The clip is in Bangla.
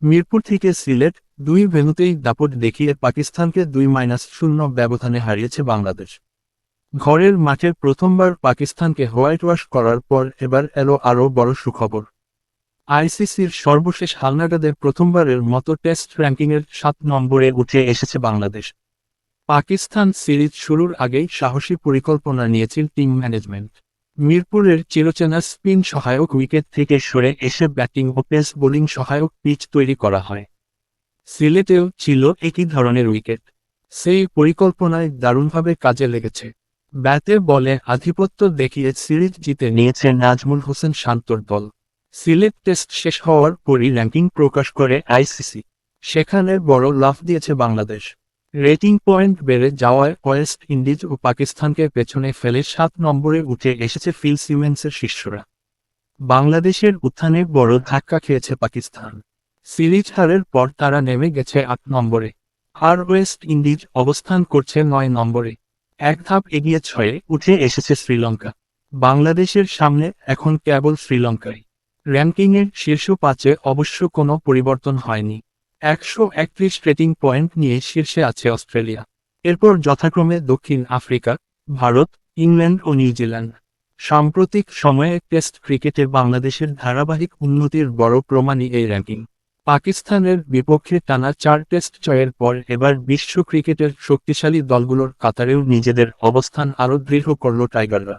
মিরপুর থেকে সিলেট, দুই ভেন্যুতেই দাপট দেখিয়ে পাকিস্তানকে 2-0 ব্যবধানে হারিয়েছে বাংলাদেশ। ঘরের মাঠে প্রথমবার পাকিস্তানকে হোয়াইট ওয়াশ করার পর এবার এলো আরও বড় সুখবর। আইসিসির সর্বশেষ হালনাগাদে প্রথমবারের মতো টেস্ট র্যাঙ্কিংয়ের 7 নম্বরে উঠে এসেছে বাংলাদেশ। পাকিস্তান সিরিজ শুরুর আগেই সাহসী পরিকল্পনা নিয়েছিল টিম ম্যানেজমেন্ট। মিরপুরের চিরচেনা স্পিন সহায়ক উইকেট থেকে সরে এসে ব্যাটিং ও পেস বোলিং সহায়ক পিচ তৈরি করা হয়। সিলেটেও ছিল একই ধরনের উইকেট। সেই পরিকল্পনায় দারুণভাবে কাজে লেগেছে। ব্যাটে বলে আধিপত্য দেখিয়ে সিরিজ জিতে নিয়েছে নাজমুল হোসেন শান্তর দল। সিলেট টেস্ট শেষ হওয়ার পরই র্যাঙ্কিং প্রকাশ করে আইসিসি। সেখানে বড় লাফ দিয়েছে বাংলাদেশ। রেটিং পয়েন্ট বেড়ে যাওয়ায় ওয়েস্ট ইন্ডিজ ও পাকিস্তানকে পেছনে ফেলে 7 নম্বরে উঠে এসেছে ফিল সিমেন্সের শিষ্যরা। বাংলাদেশের উত্থানে বড় ধাক্কা খেয়েছে পাকিস্তান। সিরিজ হারের পর তারা নেমে গেছে 8 নম্বরে। আর ওয়েস্ট ইন্ডিজ অবস্থান করছে 9 নম্বরে। এক ধাপ এগিয়ে 6-এ উঠে এসেছে শ্রীলঙ্কা। বাংলাদেশের সামনে এখন কেবল শ্রীলঙ্কাই। র্যাঙ্কিংয়ের শীর্ষ 5-এ অবশ্য কোনো পরিবর্তন হয়নি। 131 রেটিং পয়েন্ট নিয়ে শীর্ষে আছে অস্ট্রেলিয়া। এরপর যথাক্রমে দক্ষিণ আফ্রিকা, ভারত, ইংল্যান্ড ও নিউজিল্যান্ড। সাম্প্রতিক সময়ে টেস্ট ক্রিকেটে বাংলাদেশের ধারাবাহিক উন্নতির বড় প্রমাণই এই র্যাঙ্কিং। পাকিস্তানের বিপক্ষে টানা 4 টেস্ট জয়ের পর এবার বিশ্ব ক্রিকেটের শক্তিশালী দলগুলোর কাতারেও নিজেদের অবস্থান আরও দৃঢ় করল টাইগাররা।